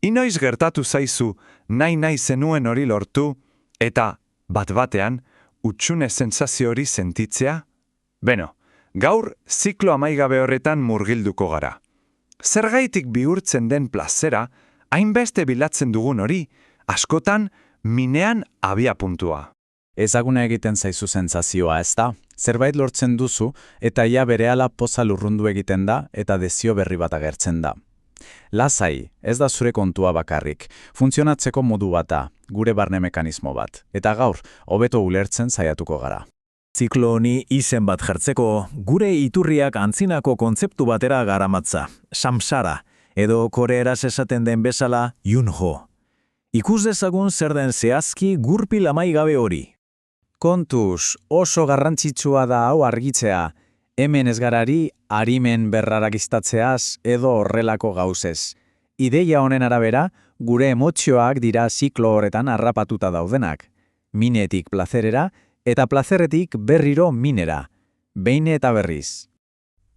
Inoiz gertatu zaizu nahi zenuen hori lortu eta bat-batean hutsune sentsazio hori sentitzea? Beno, gaur ziklo amaigabe horretan murgilduko gara. Zergaitik bihurtzen den plazera, hainbeste bilatzen dugun hori, askotan minean abiapuntua. Ezaguna egiten zaizu sentsazioa, ezta? Zerbait lortzen duzu eta ia berehala poza lurrundu egiten da eta desio berri bat agertzen da. Lasai, ez da zure kontua bakarrik, funtzionatzeko modu bat da, gure barne mekanismo bat, eta gaur, hobeto ulertzen saiatuko gara. Ziklo honi izen bat jartzeko, gure iturriak antzinako kontzeptu batera garamatza, samsara, edo koreeraz esaten den bezala yunho. Ikus dezagun zer den zehazki gurpil amaigabe hori. Kontuz, oso garrantzitsua da hau argitzea, hemen ez garari arimen berrarakiztatzeaz edo horrelako gauzez. Ideia honen arabera, gure emotsioak dira ziklo horretan harrapatuta daudenak. Minetik plazerera eta plazerretik berriro minera. Behin eta berriz.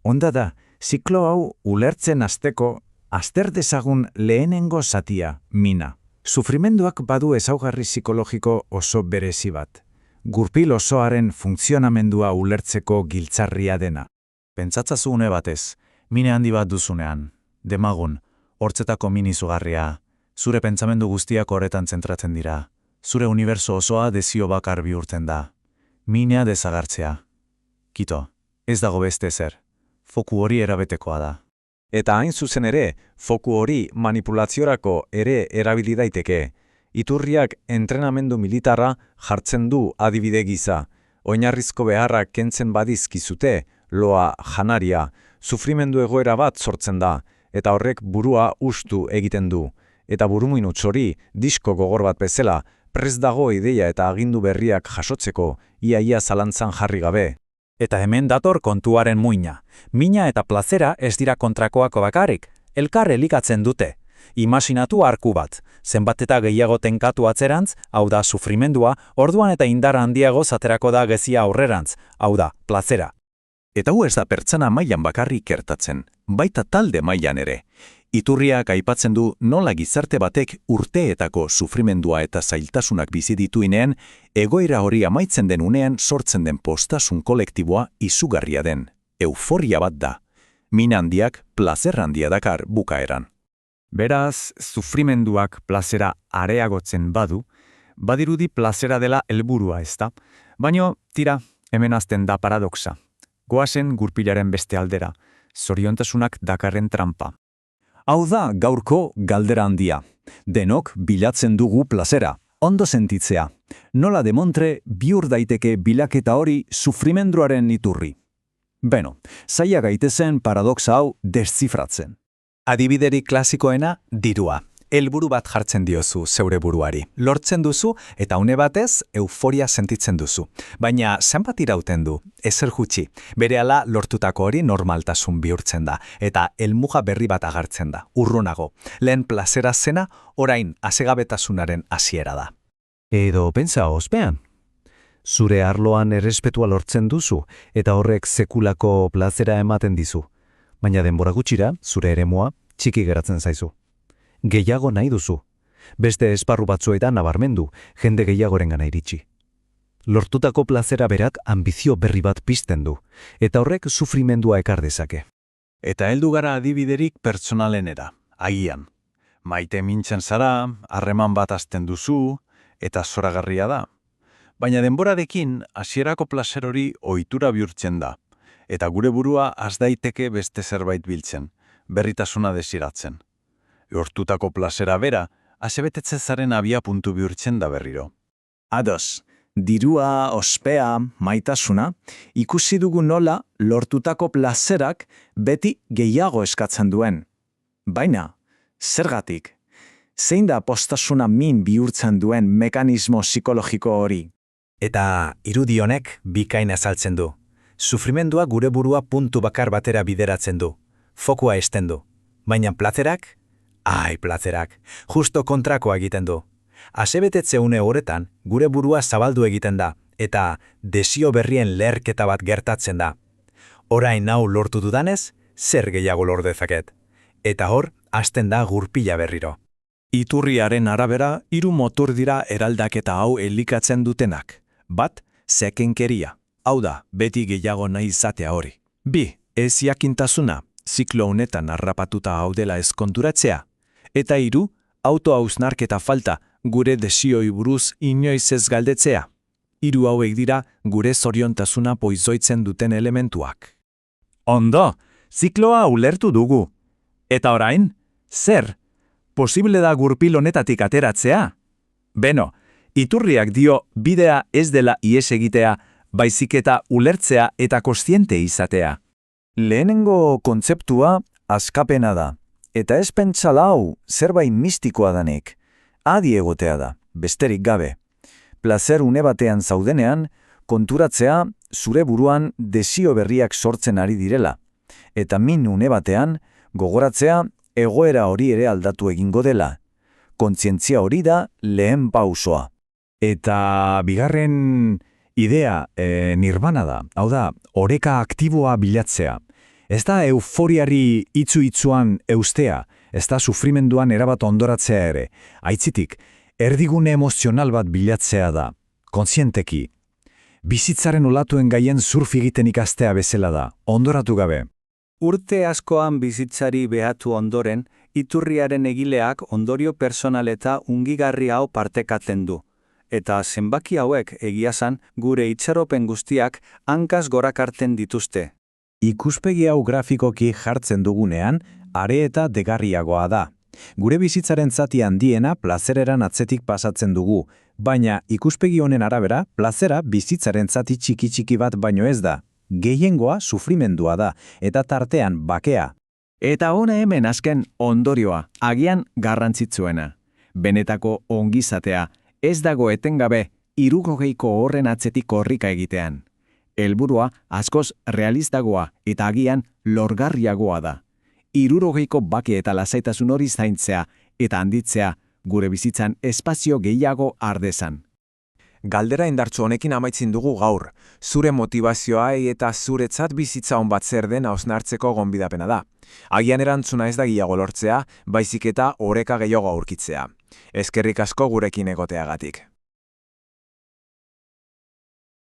Onda da, ziklo hau ulertzen hasteko, azter dezagun lehenengo zatia, mina. Sufrimenduak badu ezaugarri psikologiko oso berezi bat. Gurpil osoaren funtzionamendua ulertzeko giltzarria dena. Pentsatzazu une batez, mine handi bat duzunean, demagun, hortzetako min izugarria, zure pentsamendu guztiak horretan zentratzen dira, zure uniberso osoa desio bakar bihurtzen da. Minea desagartzea. Kito, ez dago beste zer, foku hori erabetekoa da. Eta hain zuzen ere, foku hori manipulaziorako ere erabili daiteke. Iturriak entrenamendu militarra jartzen du adibide gisa. Oinarrizko beharrak kentzen badizkizute, loa janaria, sufrimendu egoera bat sortzen da, eta horrek burua hustu egiten du. Eta burumuinuts hori, disko gogor bat bezala, prest dago ideia eta agindu berriak jasotzeko, ia zalantzan jarri gabe. Eta hemen dator kontuaren muina. Mina eta plazera ez dira kontrakoako bakarrik, elkar elikatzen dute. Imaginatu arku bat, zenbat eta gehiago tenkatu atzerantz, hau da sufrimendua, orduan eta indar handiago zaterako da gezia aurrerantz, hau da plazera. Eta hu ez da pertsona mailan bakarrik gertatzen, baita talde mailan ere. Iturriak aipatzen du nola gizarte batek urteetako sufrimendua eta zailtasunak bizi dituinean, egoera hori amaitzen den unean sortzen den postasun kolektiboa izugarria den. Euforia bat da. Min handiak plazer handia dakar bukaeran. Beraz, sufrimenduak plazera areagotzen badu, badirudi plazera dela helburua ezta. Baino, tira, hemen azten da paradoxa. Goazen gurpilaren beste aldera, zoriontasunak dakarren trampa. Hau da gaurko galdera handia. Denok bilatzen dugu plazera, ondo sentitzea. Nola demontre bihur daiteke bilaketa hori sufrimenduaren iturri. Beno, zaila gaitezen paradoxa hau deszifratzen. Adibiderik klasikoena dirua. Helburu bat jartzen diozu zeure buruari. Lortzen duzu eta une batez euforia sentitzen duzu. Baina zenbat irauten du, ezer gutxi. Berehala lortutako hori normaltasun bihurtzen da eta helmuga berri bat agertzen da. Urrunago. Lehen plazera zena, orain asegabetasunaren hasiera da. Edo pentsa ospean. Zure arloan errespetua lortzen duzu eta horrek sekulako plazera ematen dizu. Baina denbora gutxira, zure eremua txiki geratzen zaizu. Gehiago nahi duzu. Beste esparru batzuetan nabarmendu, jende gehiagorengana iritsi. Lortutako plazera berak ambizio berri bat pizten du, eta horrek sufrimendua ekar dezake. Eta heldu gara adibiderik pertsonalenera, agian. Maite mintzen zara, harreman bat hasten duzu, eta zoragarria da. Baina denborarekin hasierako plazer hori ohitura bihurtzen da, eta gure burua has daiteke beste zerbait biltzen, berritasuna desiratzen. Lortutako plazera bera, asebetetzezaren abia puntu bihurtzen da berriro. Ados, dirua, ospea, maitasuna, ikusi dugu nola lortutako plazerak beti gehiago eskatzen duen. Baina, zergatik? Zein da postasuna min bihurtzen duen mekanismo psikologiko hori? Eta irudi honek bikain azaltzen du. Sufrimendua gure burua puntu bakar batera bideratzen du. Fokua esten du. Baina plazerak? Ai, plazerak. Justo kontrakoa egiten du. Asebetetze une horretan, gure burua zabaldu egiten da, eta desio berrien leherketa bat gertatzen da. Orain hau lortu dudanez, zer gehiago lor dezaket. Eta hor, hasten da gurpila berriro. Iturriaren arabera, 3 motor dira eraldaketa hau elikatzen dutenak. Bat, zekenkeria. Hau da, beti gehiago nahi izatea hori. 2, ez jakintasuna, ziklo honetan harrapatuta haudela ezkonturatzea. Eta 3, auto-hausnarketa falta, gure desioi buruz inoiz ez galdetzea. 3 hauek dira gure zoriontasuna poizoitzen duten elementuak. Ondo, zikloa ulertu dugu. Eta orain, zer? Posible da gurpil honetatik ateratzea? Beno, iturriak dio bidea ez dela ihes egitea, baizik eta ulertzea eta kontziente izatea. Lehenengo kontzeptua askapena da, eta ez pentsala hau zerbait mistikoa danik. Adi egotea da, besterik gabe. Plazer une batean zaudenean, konturatzea zure buruan desio berriak sortzen ari direla. Eta min une batean, gogoratzea egoera hori ere aldatu egingo dela. Kontzientzia hori da lehen pausoa. Eta bigarren idea nirbana da, hau da, oreka aktiboa bilatzea. Ez da euforiari itzu-itzuan eustea, ez da sufrimenduan erabat ondoratzea ere. Aitzitik, erdigune emozional bat bilatzea da, kontzienteki. Bizitzaren olatuen gaien surf egiten ikastea bezala da, ondoratu gabe. Urte askoan bizitzari behatu ondoren, iturriaren egileak ondorio personal eta ungigarri hau partekatzen du. Eta zenbaki hauek egiazan gure itxaropen guztiak hankaz gorakarten dituzte. Ikuspegi hau grafikoki jartzen dugunean, are eta degarriagoa da. Gure bizitzaren zati handiena plazereran atzetik pasatzen dugu, baina ikuspegi honen arabera, plazera bizitzaren zati txiki-txiki bat baino ez da. Gehiengoa sufrimendua da, eta tartean bakea. Eta hona hemen azken ondorioa, agian garrantzitsuena. Benetako ongizatea, ez dago etengabe 60 horren atzetik korrika egitean. Helburua askoz realistagoa eta agian lorgarriagoa da. 60 bake eta lasaitasun hori zaintzea eta handitzea gure bizitzan espazio gehiago ardezan. Galdera indartsu honekin amaitzen dugu gaur. Zure motivazioai eta zuretzat bizitza on bat zer den hausnartzeko gonbidapena da. Agian erantzuna ez da gehiago lortzea, baizik eta oreka gehiago aurkitzea. Eskerrik asko gurekin egoteagatik.